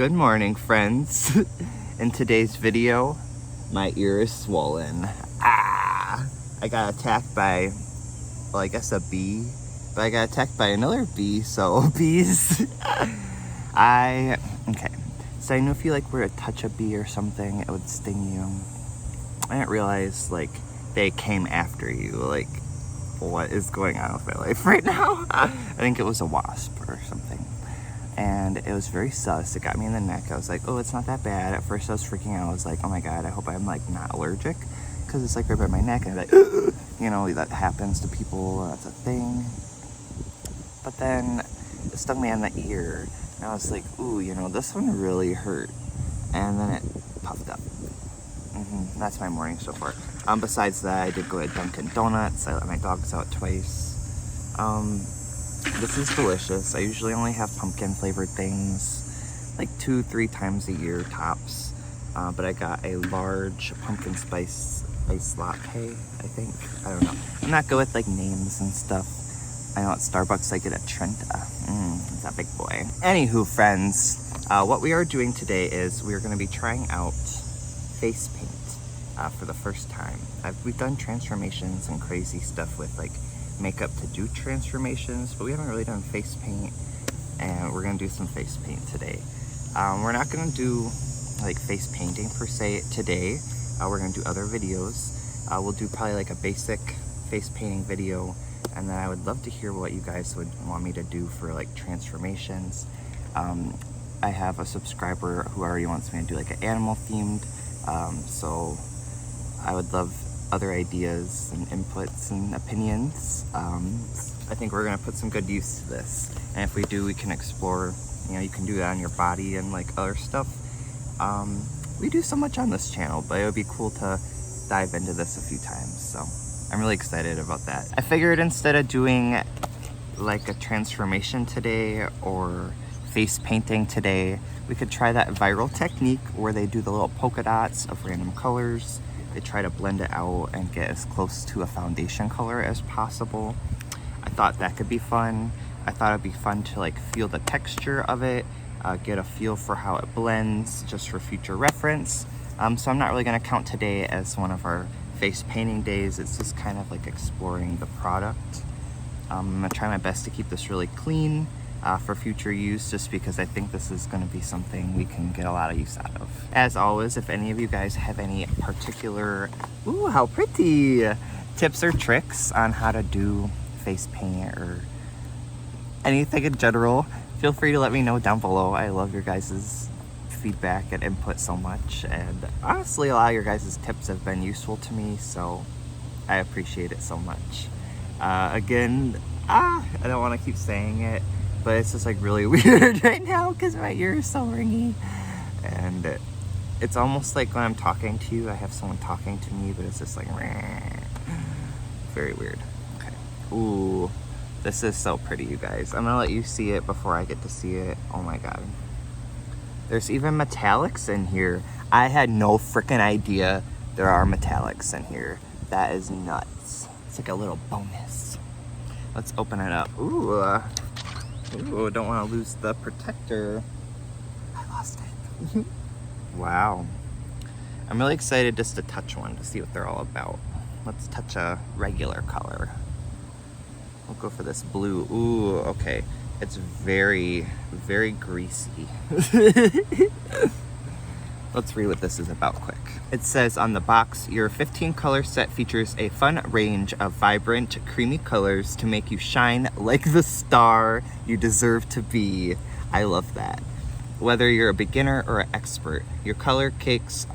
Good morning, friends. In today's video, my ear is swollen. I got attacked by, well, I guess a bee, but I got attacked by another bee, so bees. Okay, so I knew if you were to touch a bee or something, it would sting you. I didn't realize they came after you. What is going on with my life right now? I think it was a wasp or something. And it was very sus. It got me in the neck. I was like, oh, it's not that bad. At first I was freaking out. I was like, oh my God, I hope I'm not allergic. Because it's right by my neck. And I'm like, that happens to people. That's a thing. But then it stung me on the ear. And I was like, ooh, this one really hurt. And then it puffed up. That's my morning so far. Besides that, I did go to Dunkin' Donuts. I let my dogs out twice. This is delicious. I usually only have pumpkin flavored things 2-3 times a year tops. But I got a large pumpkin spice iced latte, I think. I don't know. I'm not good with names and stuff. I know at Starbucks I get a Trenta. It's a big boy. Anywho, friends, what we are doing today is we are going to be trying out face paint for the first time. We've done transformations and crazy stuff with makeup to do transformations, but we haven't really done face paint, and we're gonna do some face paint today. We're not gonna do face painting per se today. We're gonna do other videos. We'll do probably a basic face painting video, and then I would love to hear what you guys would want me to do for transformations. I have a subscriber who already wants me to do an animal themed, so I would love other ideas and inputs and opinions. I think we're gonna put some good use to this, and if we do, we can explore. You can do that on your body and other stuff. We do so much on this channel, but it would be cool to dive into this a few times, so I'm really excited about that. I figured instead of doing a transformation today or face painting today, we could try that viral technique where they do the little polka dots of random colors. They try to blend it out and get as close to a foundation color as possible. I thought that could be fun. I thought it'd be fun to feel the texture of it, get a feel for how it blends, just for future reference. So I'm not really gonna count today as one of our face painting days. It's just kind of exploring the product. I'm gonna try my best to keep this really clean for future use, just because I think this is going to be something we can get a lot of use out of. As always, if any of you guys have any particular, ooh, how pretty, tips or tricks on how to do face paint or anything in general, feel free to let me know down below. I love your guys' feedback and input so much, and honestly a lot of your guys' tips have been useful to me, so I appreciate it so much. Again, I don't want to keep saying it, but it's just really weird right now because my ear is so ringy, and it's almost like when I'm talking to you, I have someone talking to me, but it's just very weird. Okay. Ooh, this is so pretty, you guys. I'm gonna let you see it before I get to see it. Oh my God. There's even metallics in here. I had no freaking idea there are metallics in here. That is nuts. It's a little bonus. Let's open it up. Ooh. Ooh, don't want to lose the protector. I lost it. Wow. I'm really excited just to touch one to see what they're all about. Let's touch a regular color. We'll go for this blue. Ooh, okay. It's very, very greasy. Let's read what this is about quick. It says on the box, your 15 color set features a fun range of vibrant, creamy colors to make you shine like the star you deserve to be. I love that. Whether you're a beginner or an expert, your color cakes?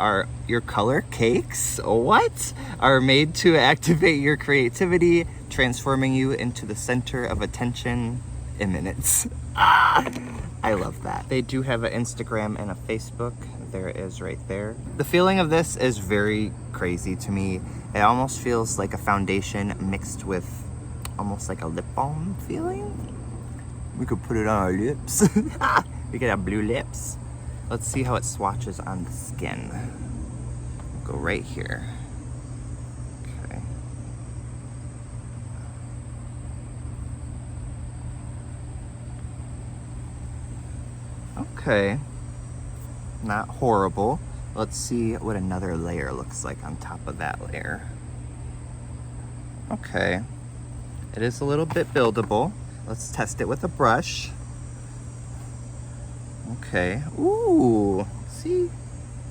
What? Are made to activate your creativity, transforming you into the center of attention in minutes. I love that. They do have an Instagram and a Facebook. There it is right there. The feeling of this is very crazy to me. It almost feels like a foundation mixed with almost like a lip balm feeling. We could put it on our lips. We could have blue lips. Let's see how it swatches on the skin. Go right here. Okay. Okay. not horrible. Let's see what another layer looks like on top of that layer. Okay, it is a little bit buildable. Let's test it with a brush. Okay, ooh, see?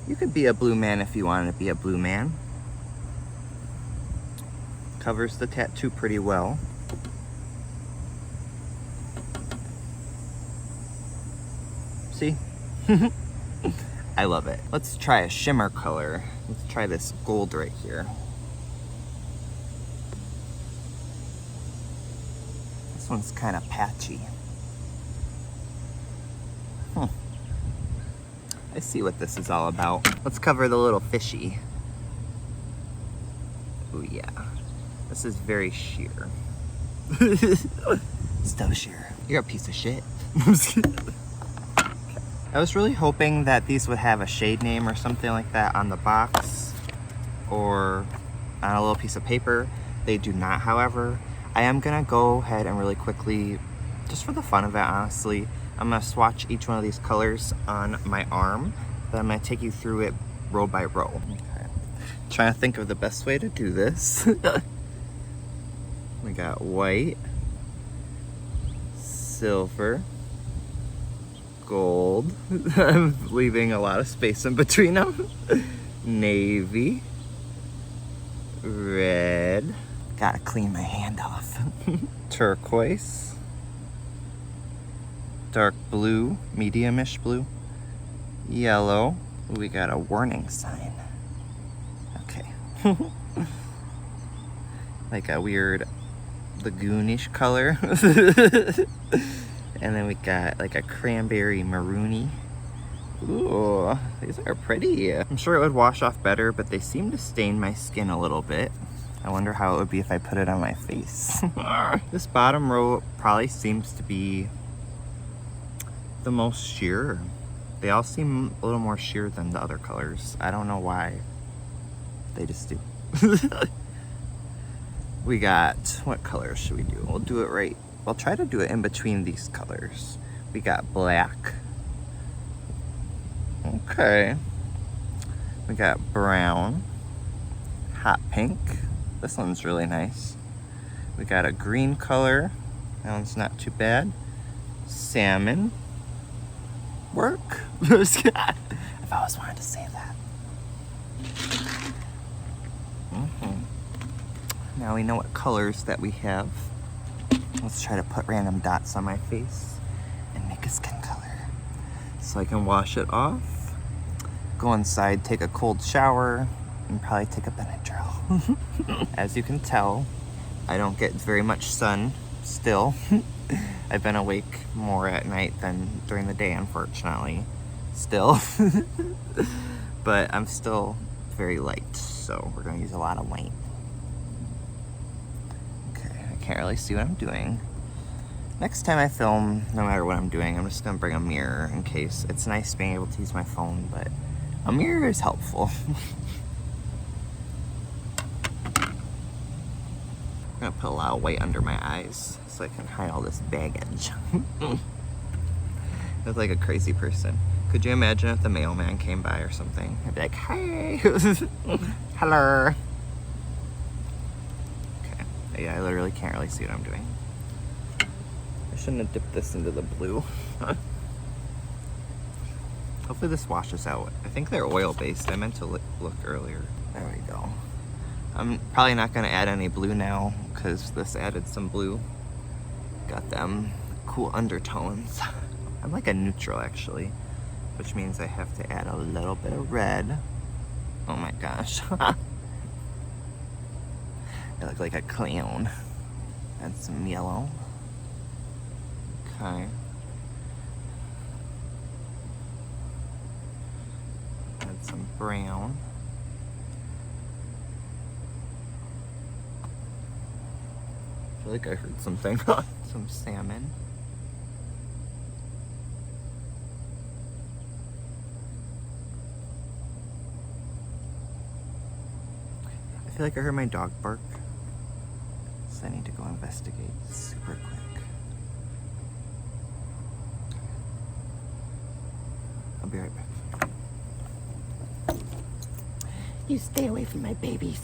You could be a blue man if you wanted to be a blue man. Covers the tattoo pretty well. See? I love it. Let's try a shimmer color. Let's try this gold right here. This one's kind of patchy. I see what this is all about. Let's cover the little fishy. Oh yeah. This is very sheer. So sheer. You're a piece of shit. I was really hoping that these would have a shade name or something like that on the box or on a little piece of paper. They do not, however. I am gonna go ahead and really quickly, just for the fun of it, honestly, I'm gonna swatch each one of these colors on my arm, then I'm gonna take you through it row by row. Okay. Trying to think of the best way to do this. We got white, silver, gold. I'm leaving a lot of space in between them. Navy, red. Gotta clean my hand off. Turquoise, dark blue, medium-ish blue, yellow. We got a warning sign. Okay. Like a weird lagoonish color. And then we got like a cranberry maroony. Ooh, these are pretty. I'm sure it would wash off better, but they seem to stain my skin a little bit. I wonder how it would be if I put it on my face. This bottom row probably seems to be the most sheer. They all seem a little more sheer than the other colors. I don't know why. They just do. We got, what colors should we do? We'll do it right. We'll try to do it in between these colors. We got black. Okay. We got brown. Hot pink. This one's really nice. We got a green color. That one's not too bad. Salmon. Work. I've always wanted to say that. Now we know what colors that we have. Let's try to put random dots on my face and make a skin color. So I can wash it off, go inside, take a cold shower, and probably take a Benadryl. As you can tell, I don't get very much sun still. I've been awake more at night than during the day, unfortunately, still. But I'm still very light, so we're gonna use a lot of white. Can't really see what I'm doing. Next time I film, no matter what I'm doing, I'm just gonna bring a mirror in case. It's nice being able to use my phone, but a mirror is helpful. I'm gonna put a lot of white under my eyes so I can hide all this baggage. I look like a crazy person. Could you imagine if the mailman came by or something? I'd be like, hey, hello. Yeah, I literally can't really see what I'm doing. I shouldn't have dipped this into the blue. Hopefully this washes out. I think they're oil-based. I meant to look earlier. There we go. I'm probably not going to add any blue now because this added some blue. Got them cool undertones. I'm like a neutral actually, which means I have to add a little bit of red. Oh my gosh. I look like a clown. Add some yellow. Okay. Add some brown. I feel like I heard something. Some salmon. I feel like I heard my dog bark. So I need to go investigate super quick. I'll be right back. You stay away from my babies.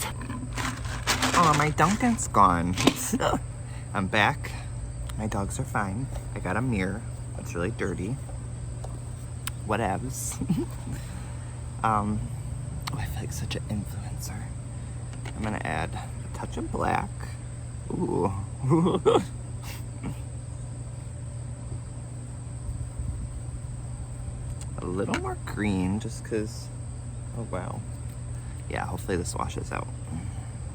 Oh, my Duncan's gone. I'm back. My dogs are fine. I got a mirror. It's really dirty. Whatevs. Oh, I feel like such an influencer. I'm gonna add a touch of black. Ooh. A little more green, just because, oh wow. Yeah, hopefully this washes out.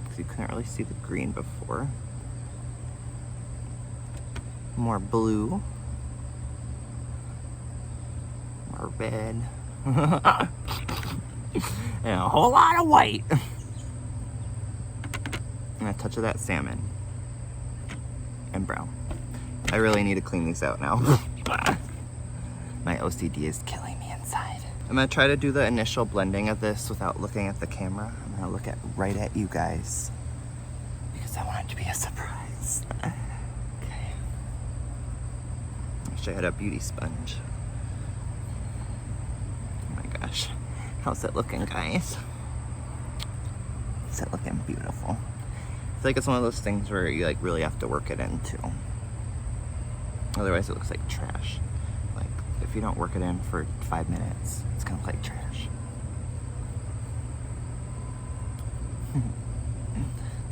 Because you couldn't really see the green before. More blue. More red. And a whole lot of white. And a touch of that salmon. And brown. I really need to clean these out now. My OCD is killing me inside. I'm gonna try to do the initial blending of this without looking at the camera. I'm gonna look right at you guys because I want it to be a surprise. Okay. I wish I had a beauty sponge. Oh my gosh. How's it looking, guys? Is it looking beautiful? I feel like it's one of those things where you like really have to work it in too. Otherwise it looks like trash. Like if you don't work it in for 5 minutes, it's gonna look like trash.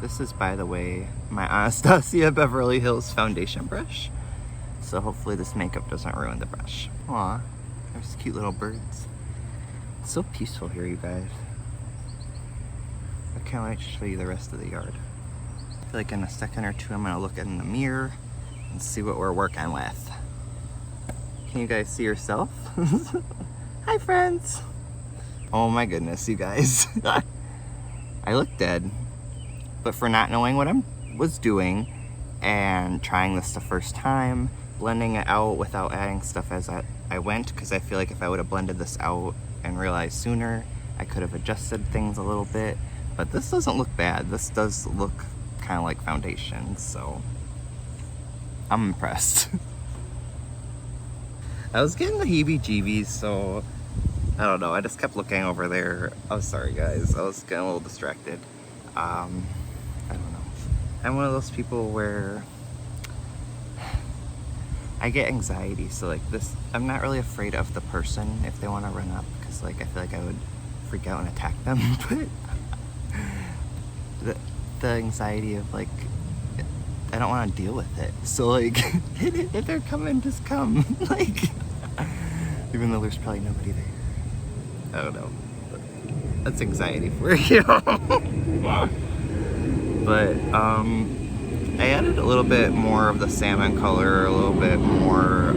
This is, by the way, my Anastasia Beverly Hills foundation brush. So hopefully this makeup doesn't ruin the brush. Aw, there's cute little birds. It's so peaceful here, you guys. I can't wait to show you the rest of the yard. I feel like in a second or two I'm gonna look in the mirror and see what we're working with. Can you guys see yourself? Hi friends! Oh my goodness, you guys. I look dead. But for not knowing what I was doing and trying this the first time, blending it out without adding stuff as I went, because I feel like if I would have blended this out and realized sooner, I could have adjusted things a little bit. But this doesn't look bad. This does look kind of like foundation, so I'm impressed. I was getting the heebie-jeebies, so I don't know. I just kept looking over there. Oh, sorry guys. I was getting a little distracted. I don't know. I'm one of those people where I get anxiety, so like this, I'm not really afraid of the person if they want to run up, because like I feel like I would freak out and attack them. But the anxiety of like, I don't want to deal with it. So like, if they're coming, just come. Like, even though there's probably nobody there. I don't know. But that's anxiety for you. But I added a little bit more of the salmon color, a little bit more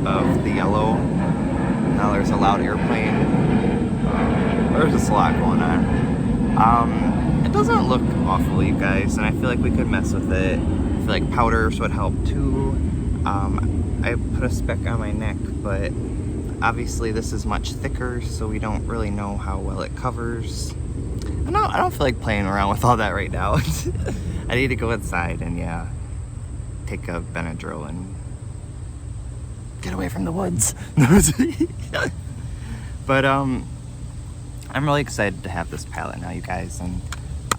of the yellow. Now there's a loud airplane. There's just a lot going on. It doesn't look awful, you guys, and I feel like we could mess with it. I feel like powders would help too. I put a speck on my neck, but obviously this is much thicker, so we don't really know how well it covers. I don't feel like playing around with all that right now. I need to go inside and yeah, take a Benadryl and get away from the woods. But I'm really excited to have this palette now, you guys, and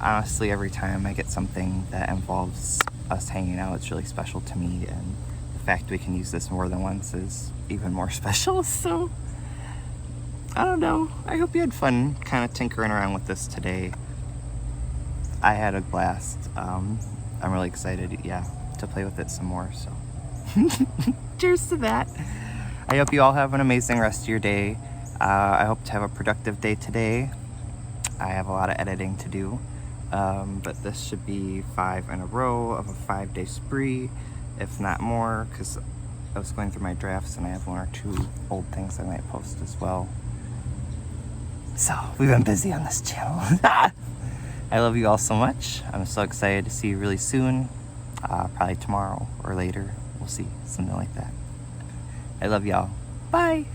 honestly every time I get something that involves us hanging out, it's really special to me, and the fact we can use this more than once is even more special. So I don't know. I hope you had fun kind of tinkering around with this today. I had a blast. I'm really excited, yeah, to play with it some more, so. Cheers to that. I hope you all have an amazing rest of your day. I hope to have a productive day today. I have a lot of editing to do, but this should be 5 in a row of a 5-day spree, if not more, because I was going through my drafts and I have 1 or 2 old things I might post as well. So, we've been busy on this channel. I love you all so much. I'm so excited to see you really soon. Probably tomorrow or later. We'll see. Something like that. I love y'all. Bye.